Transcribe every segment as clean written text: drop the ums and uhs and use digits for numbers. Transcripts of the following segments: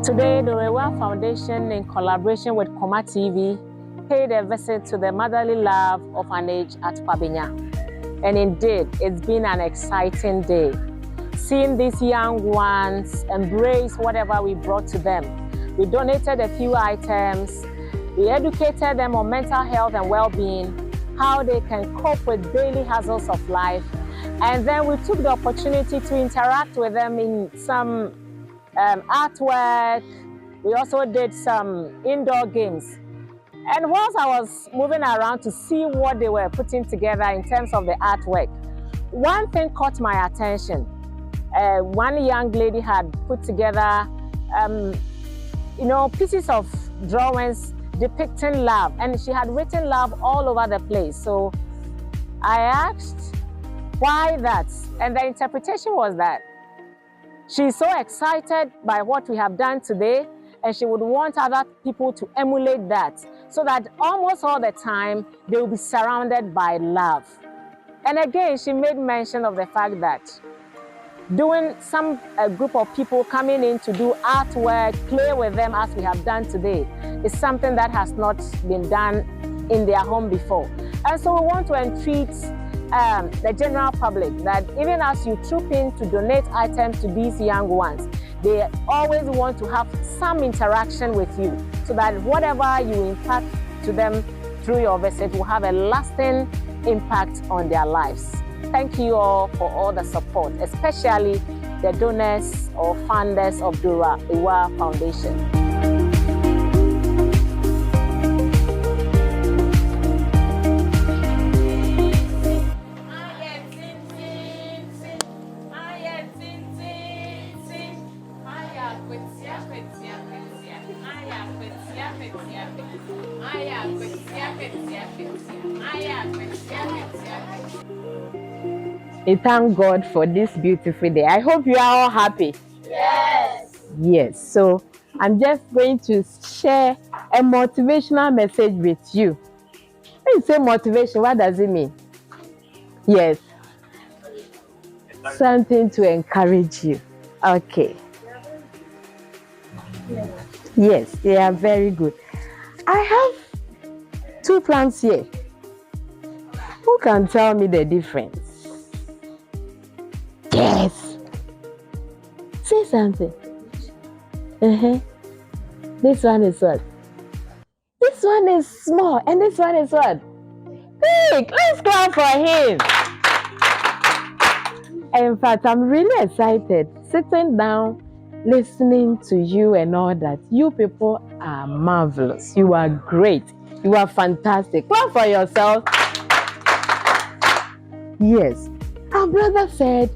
Today, the Awuah Foundation, in collaboration with Koma TV, paid a visit to the Motherly Love Orphanage at Pabinya. And indeed, it's been an exciting day. Seeing these young ones embrace whatever we brought to them. We donated a few items. We educated them on mental health and well-being, how they can cope with daily hassles of life. And then we took the opportunity to interact with them in some artwork. We also did some indoor games. And whilst I was moving around to see what they were putting together in terms of the artwork, one thing caught my attention. One young lady had put together, pieces of drawings depicting love, and she had written love all over the place. So I asked, why that? And the interpretation was that she's so excited by what we have done today, and she would want other people to emulate that, so that almost all the time they will be surrounded by love. And again, she made mention of the fact that doing a group of people coming in to do artwork, play with them as we have done today, is something that has not been done in their home before. And so we want to entreat the general public that even as you troop in to donate items to these young ones, they always want to have some interaction with you, so that whatever you impart to them through your visit will have a lasting impact on their lives. Thank you all for all the support, especially the donors or funders of Dora Awuah Foundation. I thank God for this beautiful day. I hope you are all happy. Yes. Yes. So I'm just going to share a motivational message with you. When you say motivation, what does it mean? Yes. Something to encourage you. Okay. Yes, they are very good. I have 2 plants here. Who can tell me the difference? Yes. Say something. This one is what? This one is small, and this one is what? Big. Let's clap for him. In fact, I'm really excited sitting down, listening to you and all that. You people are marvelous. You are great. You are fantastic. Clap for yourself. Yes. Our brother said,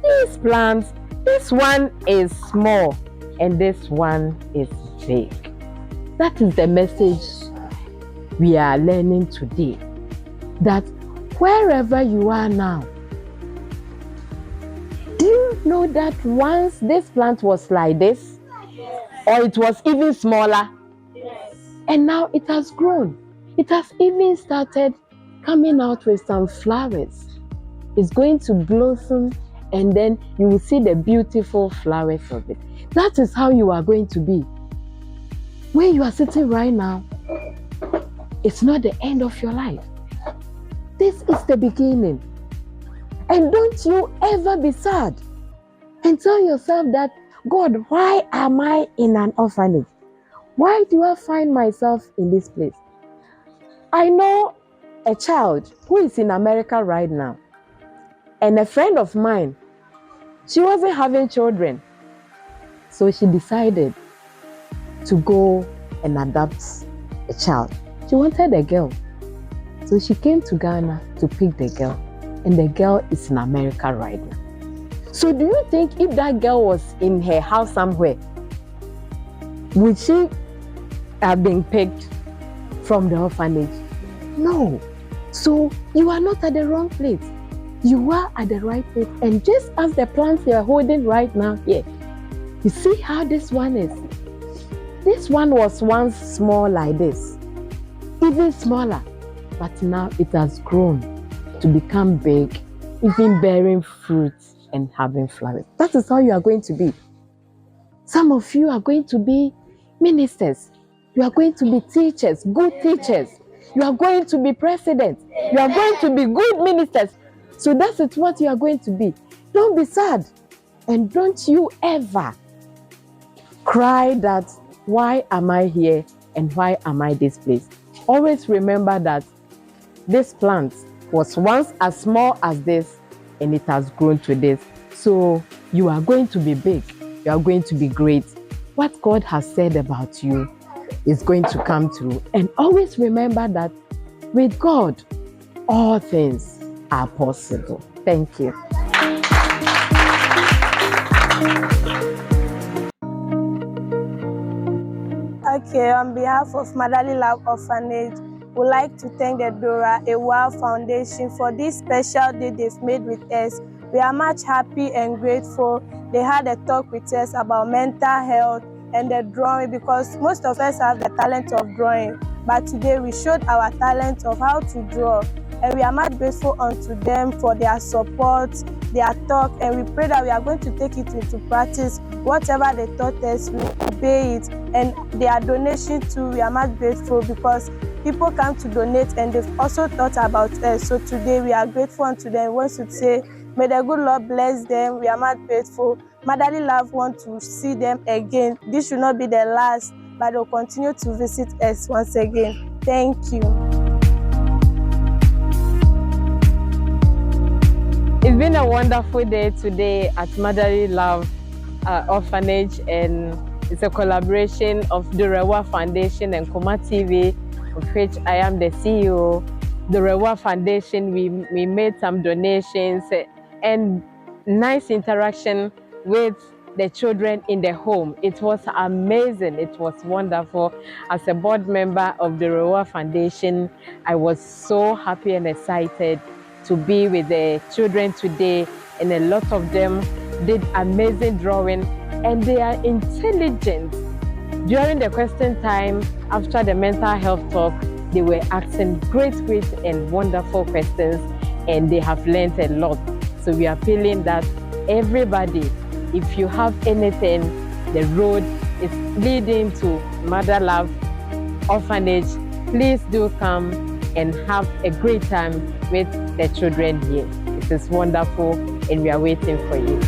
these plants, this one is small and this one is big. That is the message we are learning today. That wherever you are now, do you know that once this plant was like this? Yes. Or it was even smaller? Yes. And now it has grown. It has even started coming out with some flowers. It's going to blossom, and then you will see the beautiful flowers of it. That is how you are going to be. Where you are sitting right now, it's not the end of your life. This is the beginning. And don't you ever be sad and tell yourself that, God, why am I in an orphanage? Why do I find myself in this place? I know a child who is in America right now, and a friend of mine, she wasn't having children. So she decided to go and adopt a child. She wanted a girl. So she came to Ghana to pick the girl. And the girl is in America right now. So do you think if that girl was in her house somewhere, would she have been picked from the orphanage? No. So you are not at the wrong place. You are at the right place. And just as the plants you are holding right now here, you see how this one is? This one was once small like this, even smaller, but now it has grown to become big, even bearing fruits and having flowers. That is how you are going to be. Some of you are going to be ministers. You are going to be teachers, good teachers. You are going to be presidents. You are going to be good ministers. So that is what you are going to be. Don't be sad. And don't you ever cry that, why am I here and why am I this place? Always remember that this plant was once as small as this and it has grown to this. So you are going to be big. You are going to be great. What God has said about you is going to come true. And always remember that with God, all things are possible. Thank you. Okay, on behalf of Motherly Love Orphanage, we'd like to thank the Dora, Awuah Foundation for this special day they've made with us. We are much happy and grateful. They had a talk with us about mental health and the drawing, because most of us have the talent of drawing. But today we showed our talent of how to draw. And we are much grateful unto them for their support, their talk, and we pray that we are going to take it into practice. Whatever they taught us, we obey it. And their donation too, we are much grateful because people come to donate and they've also thought about us. So today we are grateful unto them. We want to say, may the good Lord bless them. We are much grateful. Motherly Love want to see them again. This should not be the last, but they'll continue to visit us once again. Thank you. It's been a wonderful day today at Motherly Love Orphanage, and it's a collaboration of the Awuah Foundation and Koma TV, of which I am the CEO. The Awuah Foundation, we made some donations and nice interaction with the children in the home. It was amazing. It was wonderful. As a board member of the Awuah Foundation, I was so happy and excited to be with the children today, and a lot of them did amazing drawing, and they are intelligent. During the question time after the mental health talk, they were asking great and wonderful questions, and they have learned a lot. So we are feeling that everybody, if you have anything, the road is leading to Mother Love Orphanage. Please do come and have a great time with the children here. It is wonderful, and we are waiting for you.